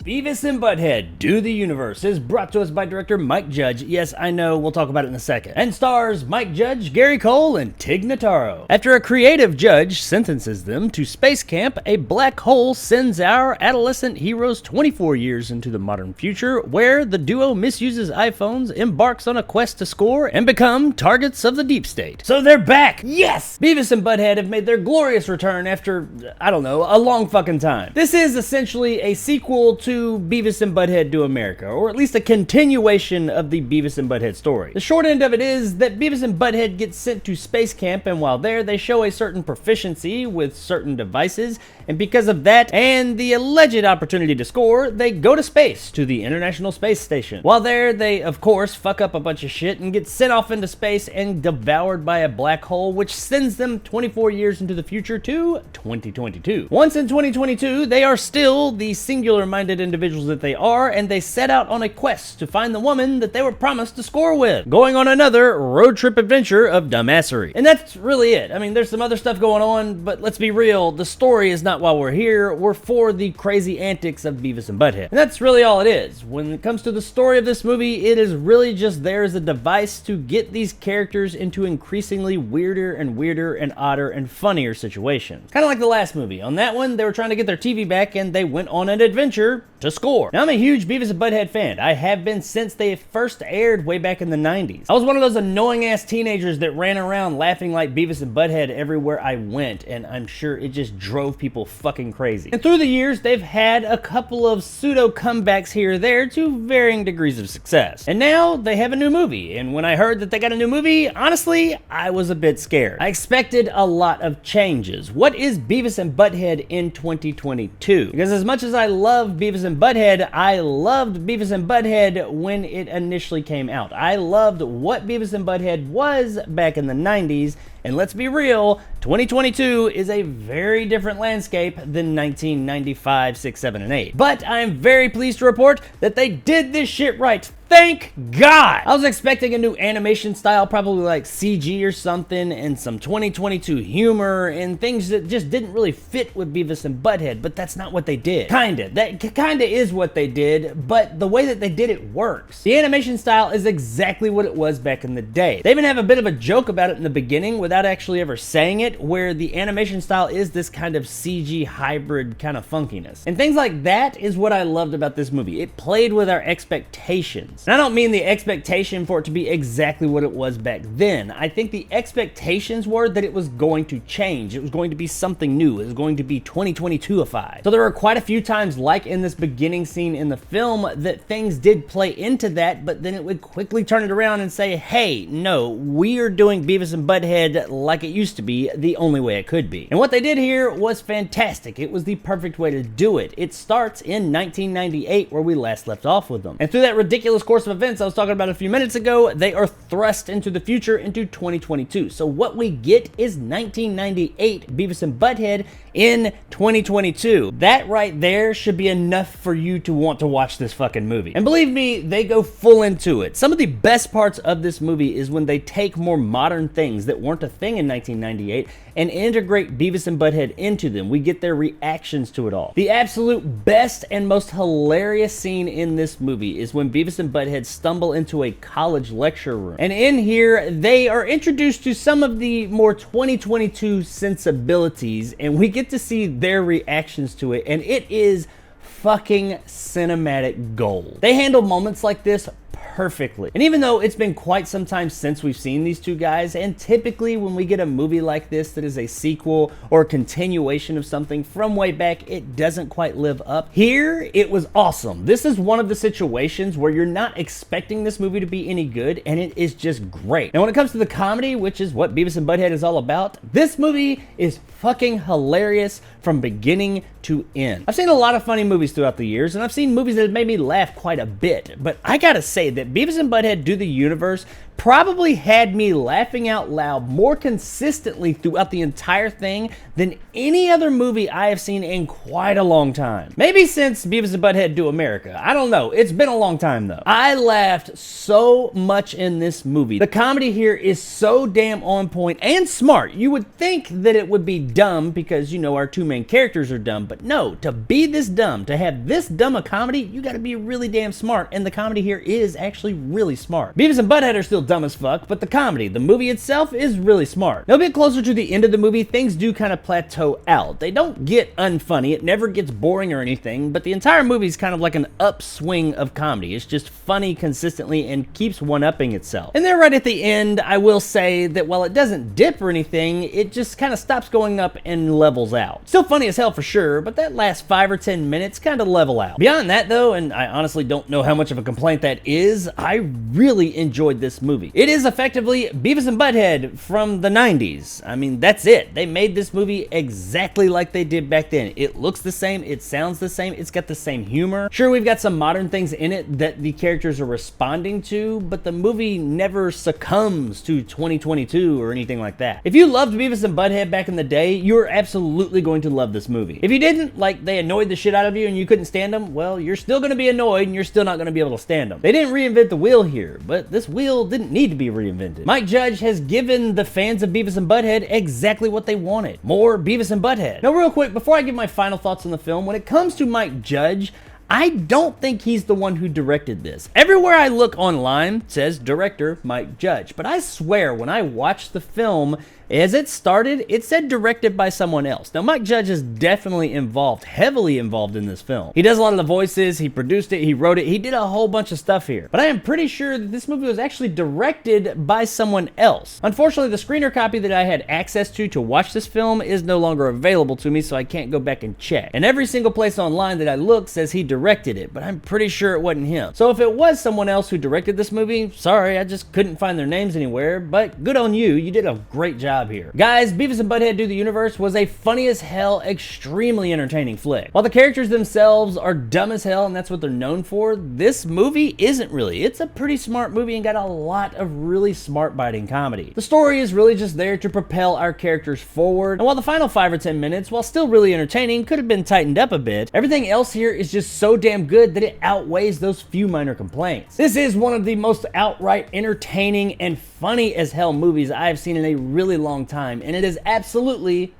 Beavis and ButtHead Do the Universe is brought to us by director Mike Judge. Yes, I know, we'll talk about it in a second. And stars Mike Judge, Gary Cole, and Tig Notaro. After a creative judge sentences them to space camp, a black hole sends our adolescent heroes 24 years into the modern future, where the duo misuses iPhones, embarks on a quest to score, and become targets of the deep state. So they're back! Yes! Beavis and ButtHead have made their glorious return after, I don't know, a long fucking time. This is essentially a sequel to Beavis and ButtHead Do America, or at least a continuation of the Beavis and ButtHead story. The short end of it is that Beavis and ButtHead get sent to space camp, and while there, they show a certain proficiency with certain devices, and because of that, and the alleged opportunity to score, they go to space, to the International Space Station. While there, they, of course, fuck up a bunch of shit and get sent off into space and devoured by a black hole, which sends them 24 years into the future to 2022. Once in 2022, they are still the singular-minded individuals that they are, and they set out on a quest to find the woman that they were promised to score with, going on another road trip adventure of dumbassery. And that's really it. I mean, there's some other stuff going on, but let's be real, the story is not why we're here. We're for the crazy antics of Beavis and ButtHead. And that's really all it is. When it comes to the story of this movie, it is really just there as a device to get these characters into increasingly weirder and odder and funnier situations. Kind of like the last movie. On that one, they were trying to get their TV back and they went on an adventure to score. Now, I'm a huge Beavis and ButtHead fan. I have been since they first aired way back in the 90s. I was one of those annoying ass teenagers that ran around laughing like Beavis and ButtHead everywhere I went, and I'm sure it just drove people fucking crazy. And through the years, they've had a couple of pseudo comebacks here or there to varying degrees of success. And now they have a new movie, and when I heard that they got a new movie, honestly, I was a bit scared. I expected a lot of changes. What is Beavis and ButtHead in 2022? Because as much as I love Beavis and ButtHead, I loved Beavis and ButtHead when it initially came out. I loved what Beavis and ButtHead was back in the 90s, and let's be real, 2022 is a very different landscape than 1995, 6, 7, and 8. But I'm very pleased to report that they did this shit right. Thank God! I was expecting a new animation style, probably like CG or something, and some 2022 humor, and things that just didn't really fit with Beavis and ButtHead, but that's not what they did. Kinda. That kinda is what they did, but the way that they did it works. The animation style is exactly what it was back in the day. They even have a bit of a joke about it in the beginning without actually ever saying it, where the animation style is this kind of CG hybrid kind of funkiness. And things like that is what I loved about this movie. It played with our expectations. And I don't mean the expectation for it to be exactly what it was back then. I think the expectations were that it was going to change. It was going to be something new. It was going to be 2022-ified. So there were quite a few times, like in this beginning scene in the film, that things did play into that, but then it would quickly turn it around and say, hey, no, we are doing Beavis and ButtHead like it used to be, the only way it could be. And what they did here was fantastic. It was the perfect way to do it. It starts in 1998, where we last left off with them. And through that ridiculous course of events I was talking about a few minutes ago, they are thrust into the future, into 2022. So what we get is 1998 Beavis and ButtHead in 2022. That right there should be enough for you to want to watch this fucking movie. And believe me, they go full into it. Some of the best parts of this movie is when they take more modern things that weren't a thing in 1998 and integrate Beavis and ButtHead into them. We get their reactions to it all. The absolute best and most hilarious scene in this movie is when Beavis and Butthead stumble into a college lecture room. And in here, they are introduced to some of the more 2022 sensibilities, and we get to see their reactions to it, and it is fucking cinematic gold. They handle moments like this perfectly. And even though it's been quite some time since we've seen these two guys, and typically when we get a movie like this that is a sequel or a continuation of something from way back, it doesn't quite live up. Here, it was awesome. This is one of the situations where you're not expecting this movie to be any good, and it is just great. Now, when it comes to the comedy, which is what Beavis and ButtHead is all about, this movie is fucking hilarious from beginning to end. I've seen a lot of funny movies throughout the years, and I've seen movies that have made me laugh quite a bit, but I gotta say that Beavis and ButtHead Do the Universe probably had me laughing out loud more consistently throughout the entire thing than any other movie I have seen in quite a long time. Maybe since Beavis and ButtHead Do America. I don't know. It's been a long time though. I laughed so much in this movie. The comedy here is so damn on point and smart. You would think that it would be dumb because, you know, our two main characters are dumb, but no, to be this dumb, to have this dumb a comedy, you gotta be really damn smart, and the comedy here is actually really smart. Beavis and ButtHead are still dumb as fuck, but the comedy, the movie itself, is really smart. Now, a bit closer to the end of the movie, things do kind of plateau out. They don't get unfunny, it never gets boring or anything, but the entire movie is kind of like an upswing of comedy. It's just funny consistently and keeps one-upping itself. And then right at the end, I will say that while it doesn't dip or anything, it just kind of stops going up and levels out. Still funny as hell for sure, but that last 5 or 10 minutes kind of level out. Beyond that though, and I honestly don't know how much of a complaint that is, I really enjoyed this movie. It is effectively Beavis and ButtHead from the 90s. I mean, that's it. They made this movie exactly like they did back then. It looks the same, it sounds the same, it's got the same humor. Sure, we've got some modern things in it that the characters are responding to, but the movie never succumbs to 2022 or anything like that. If you loved Beavis and ButtHead back in the day, you're absolutely going to love this movie. If you didn't, like they annoyed the shit out of you and you couldn't stand them, well, you're still going to be annoyed and you're still not going to be able to stand them. They didn't reinvent the wheel here, but this wheel didn't need to be reinvented. Mike Judge has given the fans of Beavis and ButtHead exactly what they wanted. More Beavis and ButtHead. Now real quick, before I give my final thoughts on the film, when it comes to Mike Judge, I don't think he's the one who directed this. Everywhere I look online it says director Mike Judge, but I swear when I watched the film, as it started, it said directed by someone else. Now, Mike Judge is definitely involved, heavily involved in this film. He does a lot of the voices, he produced it, he wrote it, he did a whole bunch of stuff here. But I am pretty sure that this movie was actually directed by someone else. Unfortunately, the screener copy that I had access to watch this film is no longer available to me, so I can't go back and check. And every single place online that I look says he directed it, but I'm pretty sure it wasn't him. So if it was someone else who directed this movie, sorry, I just couldn't find their names anywhere, but good on you, you did a great job here. Guys, Beavis and ButtHead Do the Universe was a funny as hell, extremely entertaining flick. While the characters themselves are dumb as hell and that's what they're known for, this movie isn't really. It's a pretty smart movie and got a lot of really smart biting comedy. The story is really just there to propel our characters forward, and while the final 5 or 10 minutes, while still really entertaining, could have been tightened up a bit, everything else here is just so damn good that it outweighs those few minor complaints. This is one of the most outright entertaining and funny as hell movies I've seen in a really long time, and it is absolutely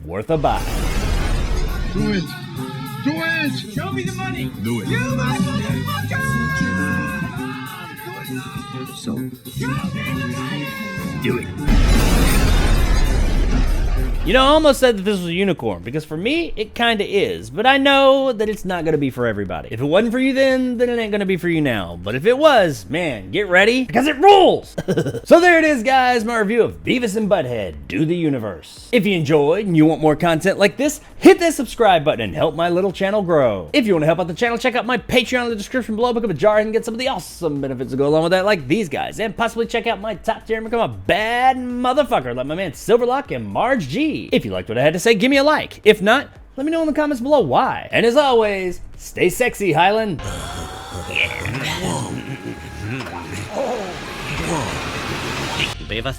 worth a buy. Do it! Do it! Show me the money! Do it! You motherfucker! So, Show me the money! do it! You know, I almost said that this was a unicorn, because for me, it kinda is, but I know that it's not gonna be for everybody. If it wasn't for you then it ain't gonna be for you now. But if it was, man, get ready, because it rules! So there it is, guys, my review of Beavis and ButtHead Do the Universe. If you enjoyed and you want more content like this, hit that subscribe button and help my little channel grow. If you want to help out the channel, check out my Patreon in the description below, become a jar and get some of the awesome benefits that go along with that, like these guys, and possibly check out my top tier and become a bad motherfucker like my man Silverlock and Marge G. If you liked what I had to say, give me a like. If not, let me know in the comments below why. And as always, stay sexy, Highland. Beavis,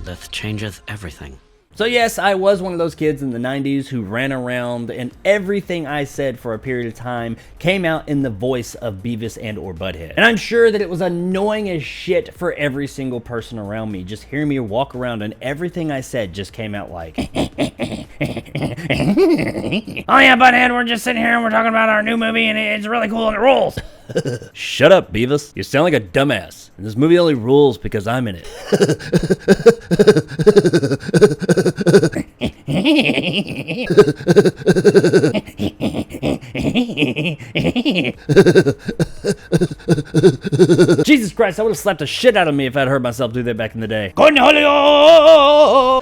this changes everything. So yes, I was one of those kids in the 90s who ran around and everything I said for a period of time came out in the voice of Beavis and or ButtHead. And I'm sure that it was annoying as shit for every single person around me, just hearing me walk around and everything I said just came out like... Oh yeah, ButtHead, we're just sitting here and we're talking about our new movie and it's really cool and it rules. Shut up, Beavis. You sound like a dumbass. And this movie only rules because I'm in it. Jesus Christ, I would have slapped the shit out of me if I'd heard myself do that back in the day. Cornelio!